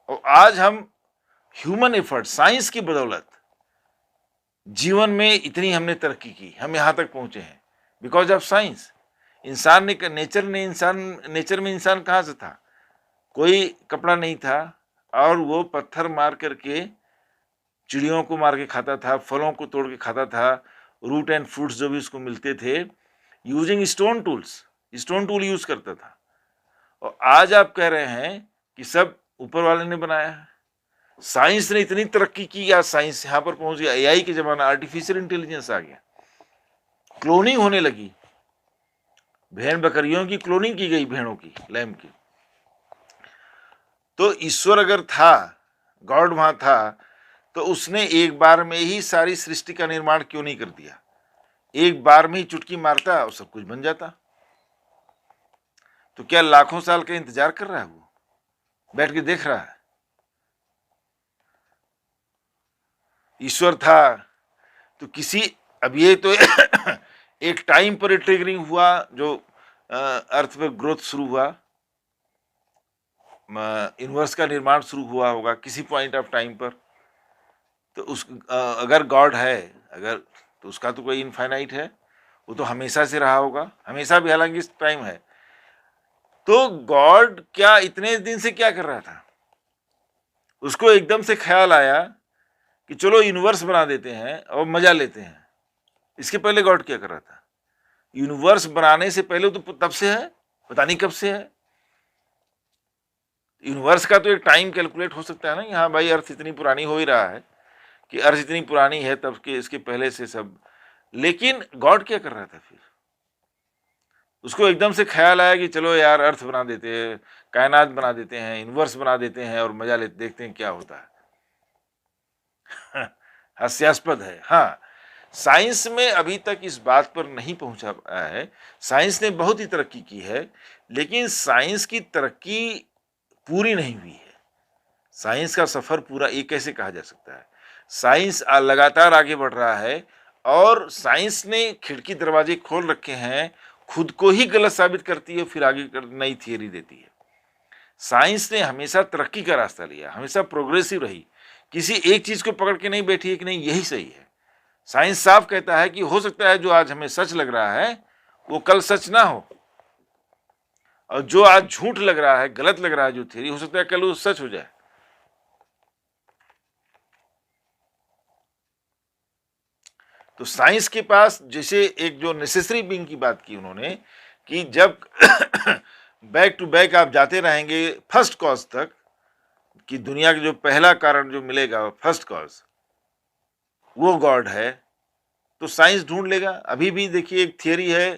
और आज हम ह्यूमन एफर्ट, साइंस की बदौलत जीवन में इतनी हमने तरक्की की, हम यहाँ तक पहुंचे हैं बिकॉज ऑफ साइंस। इंसान ने, नेचर में इंसान कहाँ से था? कोई कपड़ा नहीं था, और वो पत्थर मार करके चिड़ियों को मार के खाता था, फलों को तोड़ के खाता था, रूट एंड फ्रूट्स जो भी उसको मिलते थे, using stone tools, stone tool use करता था। और आज आप कह रहे हैं कि सब ऊपर वाले ने बनाया है। साइंस ने इतनी तरक्की की, आज साइंस यहाँ पर पहुंच गया, एआई के जमाना, आर्टिफिशियल इंटेलिजेंस आ गया, क्लोनिंग होने लगी, भेड़ बकरियों की क्लोनिंग की गई, भेड़ों की, लैम की। तो ईश्वर अगर था, गॉड वहां था, तो उसने एक बार में ही सारी सृष्टि का निर्माण क्यों नहीं कर दिया? एक बार में ही चुटकी मारता और सब कुछ बन जाता। तो क्या लाखों साल का इंतजार कर रहा है? वो बैठ के देख रहा है? ईश्वर था तो किसी, अब ये तो एक टाइम पर ट्रिगरिंग हुआ, जो अर्थ पे ग्रोथ शुरू हुआ, यूनिवर्स का निर्माण शुरू हुआ होगा किसी पॉइंट ऑफ टाइम पर। तो उस अगर गॉड है, अगर, तो उसका तो कोई इनफाइनाइट है, वो तो हमेशा से रहा होगा, हमेशा भी, हालांकि इस टाइम है। तो गॉड क्या इतने दिन से क्या कर रहा था? उसको एकदम से ख्याल आया कि चलो यूनिवर्स बना देते हैं और मजा लेते हैं। इसके पहले गॉड क्या कर रहा था? यूनिवर्स बनाने से पहले तो तब से है, पता नहीं कब से है। यूनिवर्स का तो एक टाइम कैलकुलेट हो सकता है ना, यहाँ भाई अर्थ इतनी पुरानी हो ही रहा है, कि अर्थ इतनी पुरानी है, तब के इसके पहले से सब लेकिन गॉड क्या कर रहा था फिर? उसको एकदम से ख्याल आया कि चलो यार अर्थ बना देते हैं, कायनात बना देते हैं, यूनिवर्स बना देते हैं और मजा लेते, देखते हैं क्या होता है। हास्यास्पद है। हाँ, साइंस में अभी तक इस बात पर नहीं पहुंचा पाया है। साइंस ने बहुत ही तरक्की की है, लेकिन साइंस की तरक्की पूरी नहीं हुई है। साइंस का सफर पूरा ये कैसे कहा जा सकता है? साइंस लगातार आगे बढ़ रहा है और साइंस ने खिड़की दरवाजे खोल रखे हैं, खुद को ही गलत साबित करती है, फिर आगे नई थियरी देती है। साइंस ने हमेशा तरक्की का रास्ता लिया, हमेशा प्रोग्रेसिव रही, किसी एक चीज को पकड़ के नहीं बैठी है कि नहीं यही सही है। साइंस साफ कहता है कि हो सकता है जो आज हमें सच लग रहा है वो कल सच ना हो, और जो आज झूठ लग रहा है, गलत लग रहा है जो थियरी, हो सकता है कल वो सच हो जाए। तो साइंस के पास जैसे एक जो नेसेसरी बीइंग की बात की उन्होंने, कि जब बैक टू बैक आप जाते रहेंगे फर्स्ट कॉज तक, कि दुनिया का जो पहला कारण जो मिलेगा फर्स्ट कॉज वो गॉड है, तो साइंस ढूंढ लेगा। अभी भी देखिए एक थियरी है,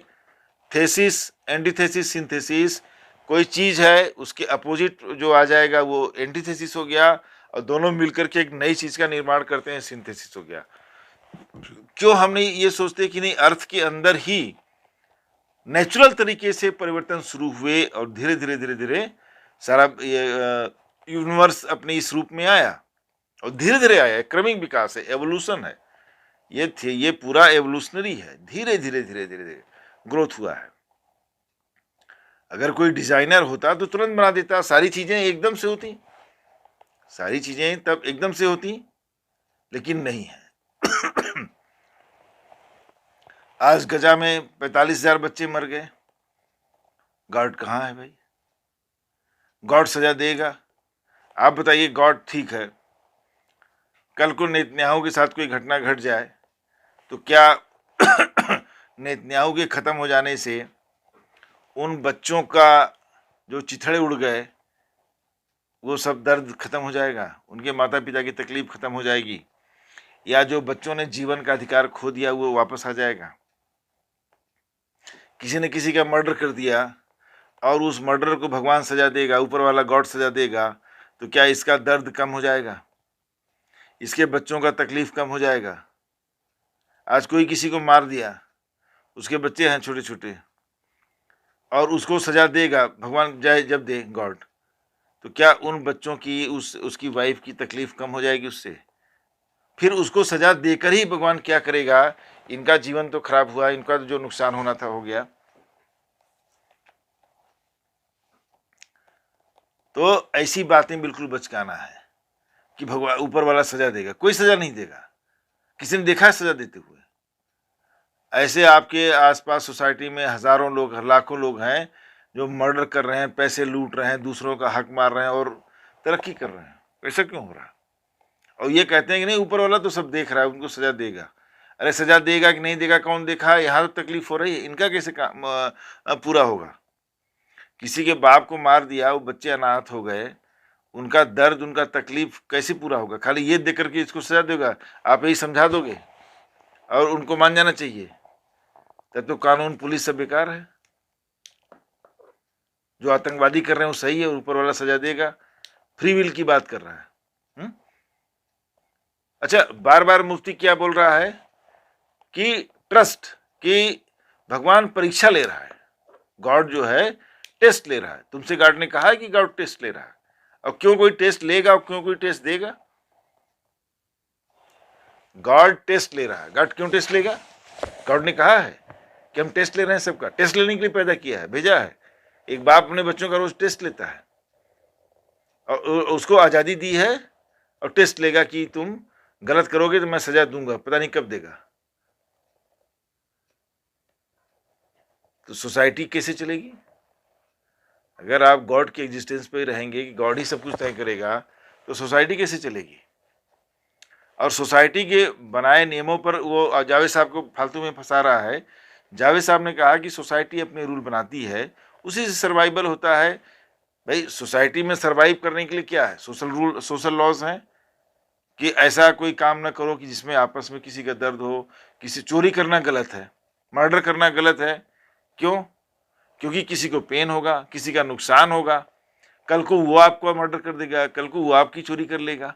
थेसिस, एंटीथेसिस, सिंथेसिस। कोई चीज है उसके अपोजिट जो आ जाएगा वो एंटीथेसिस हो गया, और दोनों मिलकर के एक नई चीज का निर्माण करते हैं, सिंथेसिस हो गया। क्यों हम नहीं ये सोचते कि नहीं अर्थ के अंदर ही नेचुरल तरीके से परिवर्तन शुरू हुए और धीरे धीरे धीरे धीरे सारा यूनिवर्स अपने इस रूप में आया, और धीरे धीरे आया, क्रमिक विकास है, एवोल्यूशन है, ये पूरा एवोल्यूशनरी है, धीरे धीरे धीरे धीरे धीरे ग्रोथ हुआ है। अगर कोई डिजाइनर होता तो तुरंत बना देता, सारी चीजें एकदम से होती, सारी चीजें तब एकदम से होती, लेकिन नहीं है। आज गजा में 45,000 बच्चे मर गए, गॉड कहाँ है भाई? गॉड सजा देगा? आप बताइए, गॉड ठीक है, कल को नेतन्याहू के साथ कोई घटना घट जाए तो क्या नेतन्याहू के खत्म हो जाने से उन बच्चों का जो चिथड़े उड़ गए वो सब दर्द खत्म हो जाएगा? उनके माता पिता की तकलीफ खत्म हो जाएगी? या जो बच्चों ने जीवन का अधिकार खो दिया वो वापस आ जाएगा? किसी ने किसी का मर्डर कर दिया और उस मर्डर को भगवान सजा देगा, ऊपर वाला गॉड सजा देगा, तो क्या इसका दर्द कम हो जाएगा? इसके बच्चों का तकलीफ कम हो जाएगा? आज कोई किसी को मार दिया, उसके बच्चे हैं छोटे छोटे, और उसको सजा देगा भगवान, जाए जब दे गॉड, तो क्या उन बच्चों की उसकी वाइफ की तकलीफ कम हो जाएगी उससे? फिर उसको सजा देकर ही भगवान क्या करेगा? इनका जीवन तो खराब हुआ, इनका जो नुकसान होना था हो गया। तो ऐसी बातें बिल्कुल बचकाना है कि भगवान ऊपर वाला सजा देगा। कोई सजा नहीं देगा। किसी ने देखा है सजा देते हुए? ऐसे आपके आसपास सोसाइटी में हजारों लोग, लाखों लोग हैं जो मर्डर कर रहे हैं, पैसे लूट रहे हैं, दूसरों का हक मार रहे हैं और तरक्की कर रहे हैं। ऐसा क्यों हो रहा? और ये कहते हैं कि नहीं ऊपर वाला तो सब देख रहा है, उनको सजा देगा। अरे सजा देगा कि नहीं देगा कौन देखा है? यहाँ तो तकलीफ हो रही है, इनका कैसे काम पूरा होगा? किसी के बाप को मार दिया, वो बच्चे अनाथ हो गए, उनका दर्द, उनका तकलीफ कैसे पूरा होगा? खाली ये देख करके इसको सजा देगा, आप यही समझा दोगे और उनको मान जाना चाहिए? तब तो कानून पुलिस सब बेकार है। जो आतंकवादी कर रहे हैं वो सही है और ऊपर वाला सजा देगा। फ्री विल की बात कर रहा है। अच्छा, बार बार मुफ्ती क्या बोल रहा है कि ट्रस्ट, कि भगवान परीक्षा ले रहा है, गॉड जो है टेस्ट ले रहा है। तुमसे गॉड ने कहा है कि गॉड टेस्ट ले रहा है? और क्यों कोई टेस्ट लेगा और क्यों कोई टेस्ट देगा? गॉड टेस्ट ले रहा है। गॉड क्यों टेस्ट लेगा? गॉड ने कहा है कि हम टेस्ट ले रहे हैं सबका। टेस्ट लेने के लिए पैदा किया है, भेजा है। एक बाप अपने बच्चों का रोज टेस्ट लेता है और उसको आजादी दी है, और टेस्ट लेगा कि तुम गलत करोगे तो मैं सजा दूंगा, पता नहीं कब देगा। तो सोसाइटी कैसे चलेगी? अगर आप गॉड के एग्जिस्टेंस पे रहेंगे कि गॉड ही सब कुछ तय करेगा, तो सोसाइटी कैसे चलेगी? और सोसाइटी के बनाए नियमों पर वो जावेद साहब को फालतू में फंसा रहा है। जावेद साहब ने कहा कि सोसाइटी अपने रूल बनाती है, उसी से सर्वाइवल होता है। भाई सोसाइटी में सर्वाइव करने के लिए क्या है? सोशल रूल, सोशल लॉज हैं कि ऐसा कोई काम ना करो कि जिसमें आपस में किसी का दर्द हो, किसी चोरी करना गलत है, मर्डर करना गलत है। क्यों? क्योंकि किसी को पेन होगा, किसी का नुकसान होगा, कल को वो आपको मर्डर कर देगा, कल को वो आपकी चोरी कर लेगा।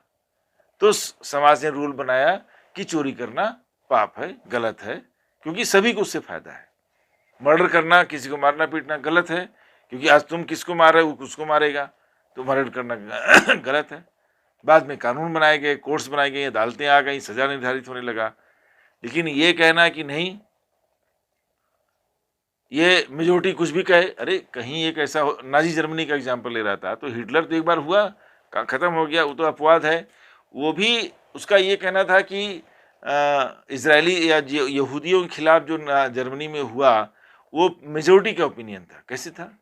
तो समाज ने रूल बनाया कि चोरी करना पाप है, गलत है, क्योंकि सभी को उससे फायदा है। मर्डर करना, किसी को मारना पीटना गलत है, क्योंकि आज तुम किसको मार रहे हो वो उसको मारेगा, तो मर्डर करना गलत है। बाद में कानून बनाए गए, कोर्ट्स बनाए गए, अदालतें आ गई, सजा निर्धारित होने लगा। लेकिन ये कहना कि नहीं, ये मेजोरिटी कुछ भी कहे, अरे कहीं एक ऐसा नाजी जर्मनी का एग्जाम्पल ले रहा था, तो हिटलर तो एक बार हुआ, खत्म हो गया, वो तो अपवाद है। वो भी उसका ये कहना था कि इजरायली या यहूदियों के खिलाफ जो जर्मनी में हुआ वो मेजोरिटी का ओपिनियन था। कैसे था?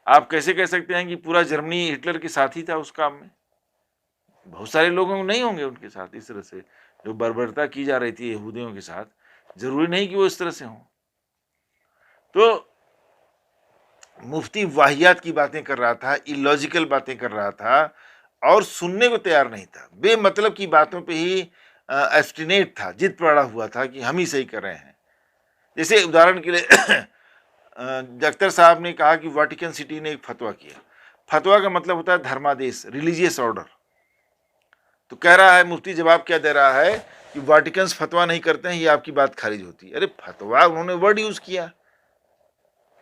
आप कैसे कह सकते हैं कि पूरा जर्मनी हिटलर के साथ ही था उस काम में? बहुत सारे लोग नहीं होंगे उनके साथ इस तरह से, जो बर्बरता की जा रही थी यहूदियों के साथ, जरूरी नहीं कि वो इस तरह से हों। तो मुफ्ती वाहियात की बातें कर रहा था, इलॉजिकल बातें कर रहा था और सुनने को तैयार नहीं था। बेमतलब की बातों पे ही एब्स्टिनेट था, जिद पड़ा हुआ था कि हम ही सही कर रहे हैं। जैसे उदाहरण के लिए अख्तर साहब ने कहा कि वाटिकन सिटी ने एक फतवा किया। फतवा का मतलब होता है धर्मादेश, रिलीजियस ऑर्डर। तो कह रहा है मुफ्ती, जवाब क्या दे रहा है कि वाटिकन फतवा नहीं करते हैं, ये आपकी बात खारिज होती है। अरे फतवा, उन्होंने वर्ड यूज किया,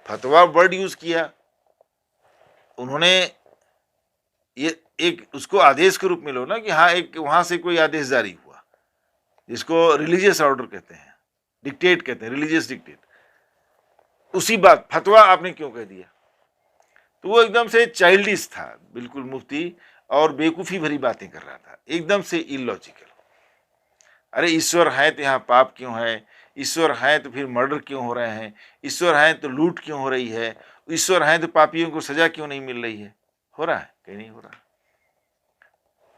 फतवा वर्ड यूज किया उन्होंने। ये एक उसको आदेश के रूप में लो ना, कि हाँ एक वहां से कोई आदेश जारी हुआ, जिसको रिलीजियस ऑर्डर कहते हैं, डिक्टेट कहते हैं, रिलीजियस डिक्टेट। उसी बात फतवा आपने क्यों कह दिया? तो वो एकदम से चाइल्डिश था बिल्कुल मुफ्ती, और बेवकूफी भरी बातें कर रहा था, एकदम से इलॉजिकल। अरे ईश्वर है तो यहाँ पाप क्यों है? ईश्वर है तो फिर मर्डर क्यों हो रहे हैं? ईश्वर है तो लूट क्यों हो रही है? ईश्वर है तो पापियों को सजा क्यों नहीं मिल रही है? हो रहा है कहीं नहीं हो रहा।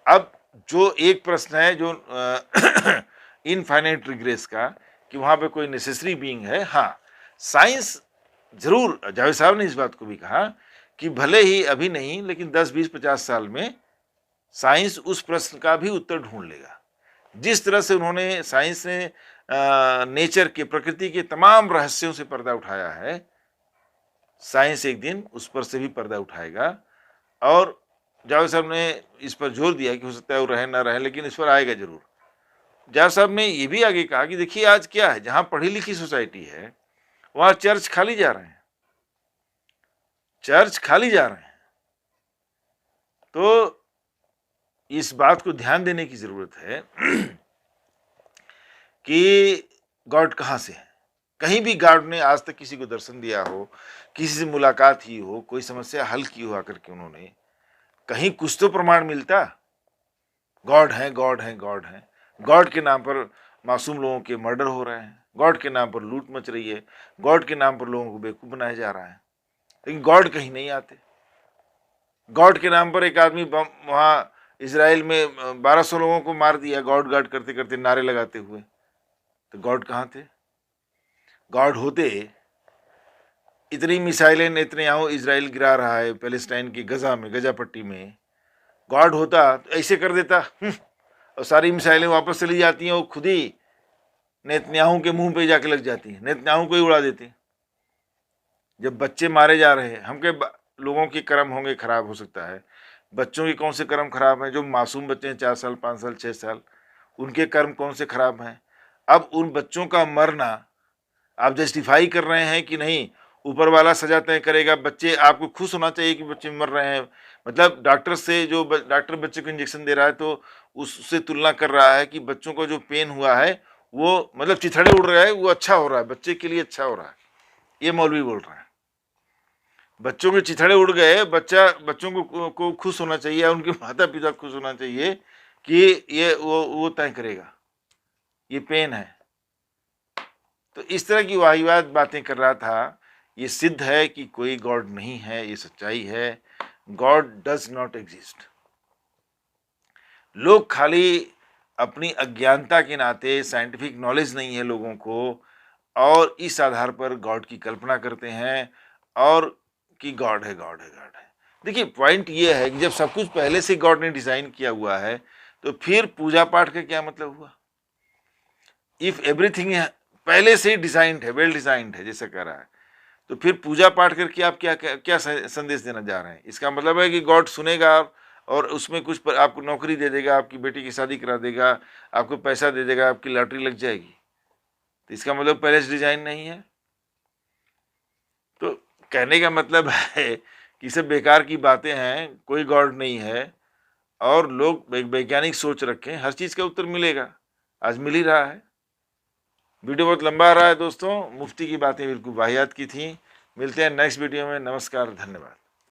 अब जो एक प्रश्न है जो इनफाइनाइट रिग्रेस का, कि वहां पे कोई नेसेसरी बीइंग है। हाँ, साइंस जरूर, जावेद साहब ने इस बात को भी कहा कि भले ही अभी नहीं, लेकिन 10, 20, 50 साल में साइंस उस प्रश्न का भी उत्तर ढूंढ लेगा। जिस तरह से उन्होंने, साइंस ने नेचर के, प्रकृति के तमाम रहस्यों से पर्दा उठाया है, साइंस एक दिन उस पर से भी पर्दा उठाएगा। और जावेद साहब ने इस पर जोर दिया कि हो सकता है वो रहे ना रहे, लेकिन इस पर आएगा जरूर। जावेद साहब ने ये भी आगे कहा कि देखिए आज क्या है, जहां पढ़ी लिखी सोसाइटी है वहां चर्च खाली जा रहे हैं, चर्च खाली जा रहे हैं। तो इस बात को ध्यान देने की जरूरत है कि गॉड कहां से है। कहीं भी गॉड ने आज तक किसी को दर्शन दिया हो, किसी से मुलाकात ही हो, कोई समस्या हल की हो आकर के उन्होंने, कहीं कुछ तो प्रमाण मिलता। गॉड है, गॉड है, गॉड है। गॉड के नाम पर मासूम लोगों के मर्डर हो रहे हैं, गॉड के नाम पर लूट मच रही है, गॉड के नाम पर लोगों को बेवकूफ बनाया जा रहा है, लेकिन गॉड कहीं नहीं आते। गॉड के नाम पर एक आदमी वहां इजराइल में 1200 लोगों को मार दिया, गॉड गॉड करते करते, नारे लगाते हुए। तो गॉड कहाँ थे? गॉड होते, इतनी मिसाइलें नेतन्याहू इजराइल गिरा रहा है पैलेस्टाइन की गजा में, गजा पट्टी में, गॉड होता तो ऐसे कर देता और सारी मिसाइलें वापस चली जाती हैं, वो खुद ही नेतन्याहू के मुंह पे जाके लग जाती हैं, नेतन्याहू को ही उड़ा देती। जब बच्चे मारे जा रहे हैं, हम के लोगों के कर्म होंगे खराब, हो सकता है बच्चों के कौन से कर्म खराब हैं? जो मासूम बच्चे हैं 4 साल, 5 साल, 6 साल, उनके कर्म कौन से खराब हैं? अब उन बच्चों का मरना आप जस्टिफाई कर रहे हैं कि नहीं, ऊपर वाला सजा तय करेगा, बच्चे, आपको खुश होना चाहिए कि बच्चे मर रहे हैं। मतलब डॉक्टर से, जो डॉक्टर बच्चे को इंजेक्शन दे रहा है तो उससे तुलना कर रहा है कि बच्चों को जो पेन हुआ है वो, मतलब चिथड़े उड़ रहा है, वो अच्छा हो रहा है, बच्चे के लिए अच्छा हो रहा है। ये मौलवी बोल रहा है, बच्चों के चिथड़े उड़ गए, बच्चों को खुश होना चाहिए, उनके माता पिता खुश होना चाहिए कि ये वो तय करेगा, ये पेन है। तो इस तरह की वाहियात बातें कर रहा था। ये सिद्ध है कि कोई गॉड नहीं है, ये सच्चाई है। God does not exist. लोग खाली अपनी अज्ञानता के नाते, साइंटिफिक नॉलेज नहीं है लोगों को, और इस आधार पर गॉड की कल्पना करते हैं और कि गॉड है, गॉड है, गॉड है। देखिए पॉइंट ये है कि जब सब कुछ पहले से गॉड ने डिजाइन किया हुआ है, तो फिर पूजा पाठ का क्या मतलब हुआ? इफ एवरीथिंग पहले से ही डिजाइंड है, वेल डिजाइंड है जैसा कह रहा है, तो फिर पूजा पाठ करके आप क्या क्या, क्या संदेश देना जा रहे हैं? इसका मतलब है कि गॉड सुनेगा और उसमें कुछ पर आपको नौकरी दे देगा, आपकी बेटी की शादी करा देगा, आपको पैसा दे देगा, आपकी लॉटरी लग जाएगी। तो इसका मतलब पहले से डिजाइन नहीं है। तो कहने का मतलब है कि सब बेकार की बातें हैं, कोई गॉड नहीं है, और लोग एक वैज्ञानिक सोच रखें, हर चीज का उत्तर मिलेगा। आज मिल ही रहा है। वीडियो बहुत लंबा आ रहा है दोस्तों, मुफ्ती की बातें बिल्कुल वाहियात की थी। मिलते हैं नेक्स्ट वीडियो में। नमस्कार, धन्यवाद।